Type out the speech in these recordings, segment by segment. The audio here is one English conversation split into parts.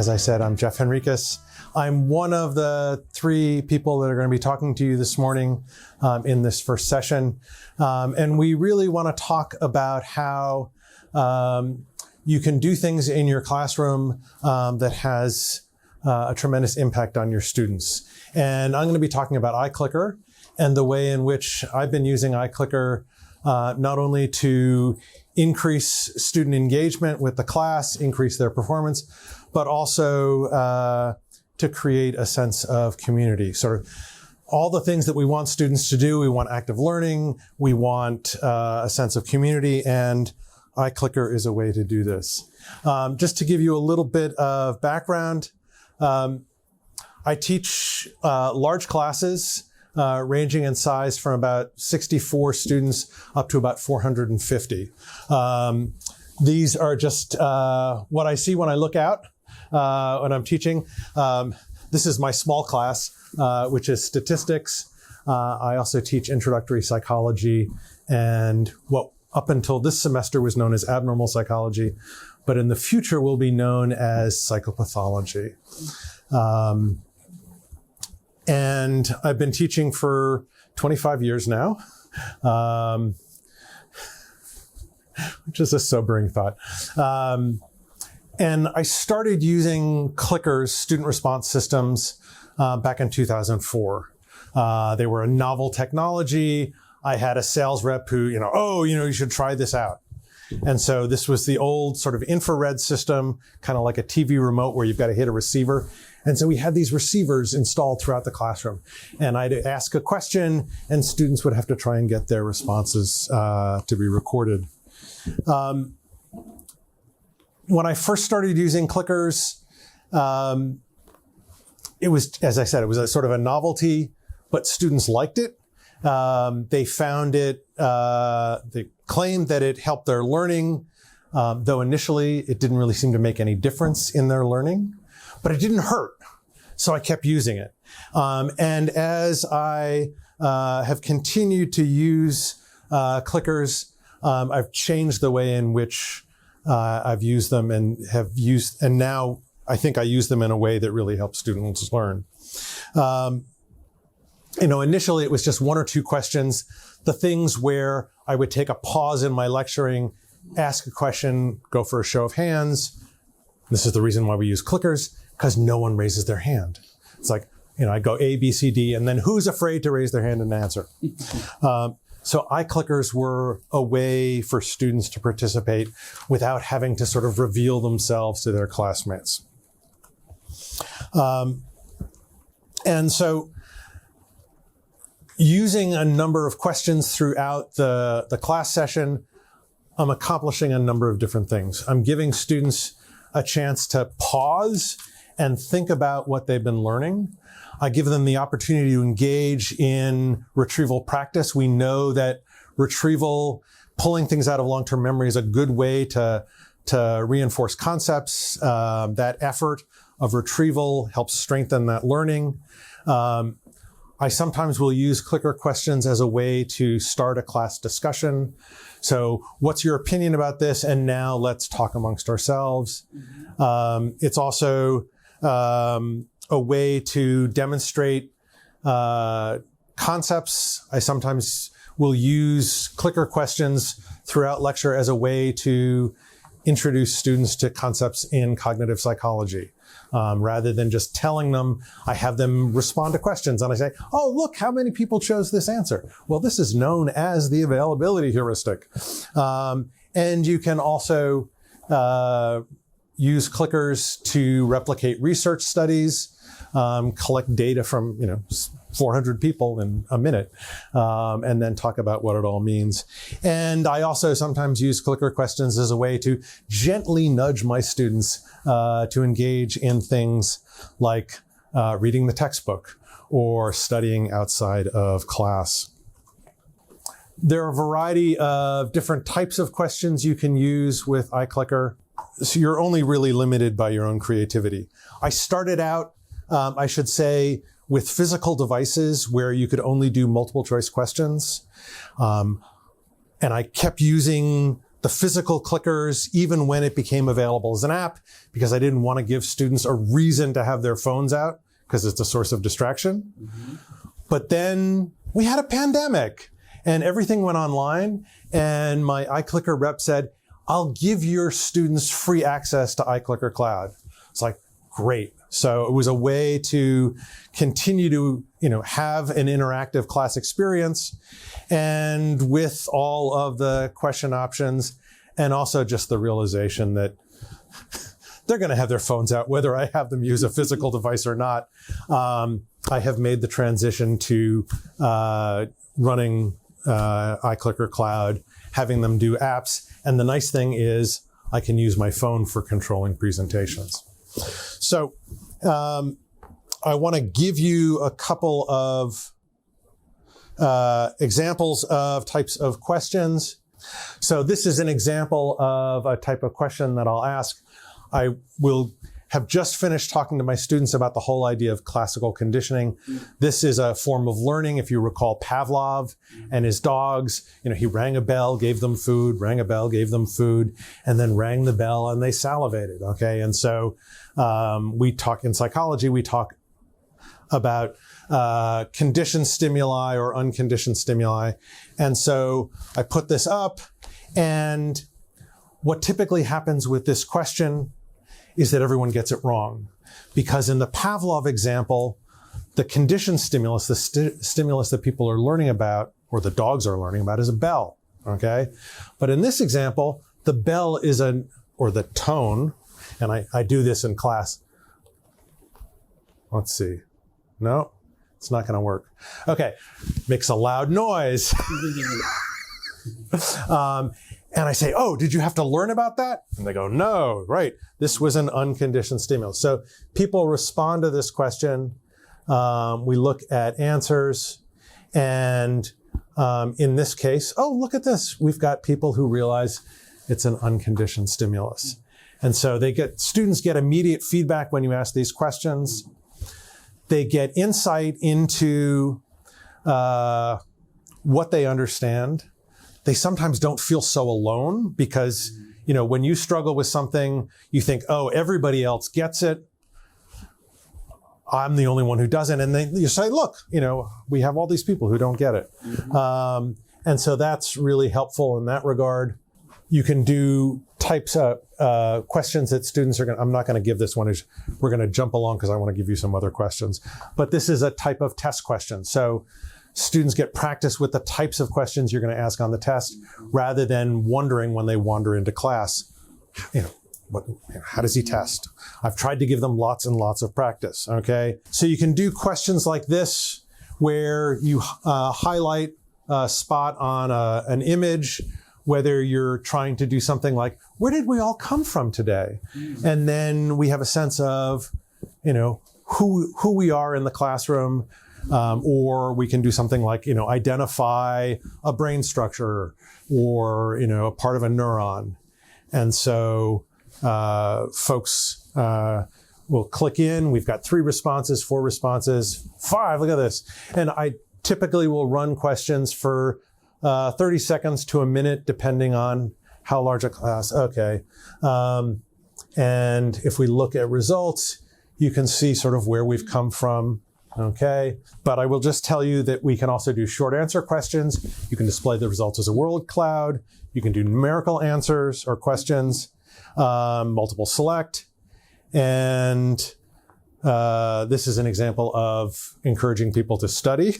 As I said, I'm Jeff Henriques. I'm one of the three people that are going to be talking to you this morning in this first session. And we really want to talk about how you can do things in your classroom that has a tremendous impact on your students. And I'm going to be talking about iClicker and the way in which I've been using iClicker not only to increase student engagement with the class, increase their performance, but also to create a sense of community. Sort of all the things that we want students to do. We want active learning. We want a sense of community, and iClicker is a way to do this. Just to give you a little bit of background, I teach large classes ranging in size from about 64 students up to about 450. These are just what I see when I look out when I'm teaching. This is my small class, which is statistics. I also teach introductory psychology and what up until this semester was known as abnormal psychology, but in the future will be known as psychopathology. And I've been teaching for 25 years now, which is a sobering thought. And I started using Clicker's student response systems back in 2004. They were a novel technology. I had a sales rep who, you should try this out. And so this was the old sort of infrared system, kind of like a TV remote where you've got to hit a receiver. And so we had these receivers installed throughout the classroom. And I'd ask a question, and students would have to try and get their responses to be recorded. When I first started using clickers, it was, as I said, it was a sort of a novelty, but students liked it. They found it, they claimed that it helped their learning, though initially it didn't really seem to make any difference in their learning, but it didn't hurt. So I kept using it. And as I have continued to use clickers, I've changed the way in which I've used them and now I think I use them in a way that really helps students learn. Initially it was just one or two questions, the things where I would take a pause in my lecturing, ask a question, go for a show of hands. This is the reason why we use clickers, because no one raises their hand. It's like, I go A, B, C, D, and then who's afraid to raise their hand and answer? So iClickers were a way for students to participate without having to sort of reveal themselves to their classmates. And so using a number of questions throughout the class session, I'm accomplishing a number of different things. I'm giving students a chance to pause and think about what they've been learning. I give them the opportunity to engage in retrieval practice. We know that retrieval, pulling things out of long-term memory, is a good way to reinforce concepts. That effort of retrieval helps strengthen that learning. I sometimes will use clicker questions as a way to start a class discussion. So what's your opinion about this? And now let's talk amongst ourselves. It's also a way to demonstrate concepts. I sometimes will use clicker questions throughout lecture as a way to introduce students to concepts in cognitive psychology. Rather than just telling them, I have them respond to questions and I say, oh, look, how many people chose this answer? Well, this is known as the availability heuristic. And you can also use clickers to replicate research studies, collect data from 400 people in a minute, and then talk about what it all means. And I also sometimes use clicker questions as a way to gently nudge my students to engage in things like reading the textbook or studying outside of class. There are a variety of different types of questions you can use with iClicker, so you're only really limited by your own creativity. I started out, I should say, with physical devices where you could only do multiple choice questions. And I kept using the physical clickers even when it became available as an app, because I didn't want to give students a reason to have their phones out because it's a source of distraction. Mm-hmm. But then we had a pandemic and everything went online, and my iClicker rep said, I'll give your students free access to iClicker Cloud. It's like, great. So it was a way to continue to, have an interactive class experience, and with all of the question options, and also just the realization that they're going to have their phones out whether I have them use a physical device or not. I have made the transition to running iClicker Cloud, having them do apps. And the nice thing is I can use my phone for controlling presentations. So I want to give you a couple of examples of types of questions. So this is an example of a type of question that I'll ask. I will have just finished talking to my students about the whole idea of classical conditioning. This is a form of learning. If you recall Pavlov and his dogs, he rang a bell, gave them food, rang a bell, gave them food, and then rang the bell and they salivated. Okay. And so we talk in psychology, we talk about conditioned stimuli or unconditioned stimuli. And so I put this up, and what typically happens with this question is that everyone gets it wrong. Because in the Pavlov example, the conditioned stimulus, the stimulus that people are learning about, or the dogs are learning about, is a bell, okay? But in this example, the bell is or the tone, and I do this in class. Let's see. No, it's not gonna work. Okay, makes a loud noise. And I say, oh, did you have to learn about that? And they go, no, right. This was an unconditioned stimulus. So people respond to this question. We look at answers. And in this case, oh, look at this. We've got people who realize it's an unconditioned stimulus. And so students get immediate feedback when you ask these questions. They get insight into what they understand. They sometimes don't feel so alone because, when you struggle with something, you think, oh, everybody else gets it. I'm the only one who doesn't. And then you say, look, we have all these people who don't get it. Mm-hmm. And so that's really helpful in that regard. You can do types of questions that students are I'm not going to give this one. We're going to jump along because I want to give you some other questions. But this is a type of test question. So students get practice with the types of questions you're going to ask on the test, rather than wondering when they wander into class, how does he test? I've tried to give them lots and lots of practice, okay? So you can do questions like this, where you highlight a spot on an image, whether you're trying to do something like, where did we all come from today? And then we have a sense of, who we are in the classroom. Or we can do something like, identify a brain structure or, a part of a neuron. And so folks will click in. We've got 3 responses, 4 responses, 5. Look at this. And I typically will run questions for 30 seconds to a minute, depending on how large a class. Okay. And if we look at results, you can see sort of where we've come from. Okay, but I will just tell you that we can also do short answer questions. You can display the results as a word cloud. You can do numerical answers or questions, multiple select. And this is an example of encouraging people to study.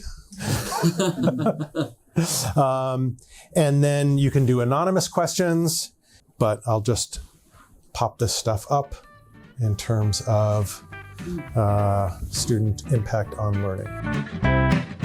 And then you can do anonymous questions, but I'll just pop this stuff up in terms of student impact on learning.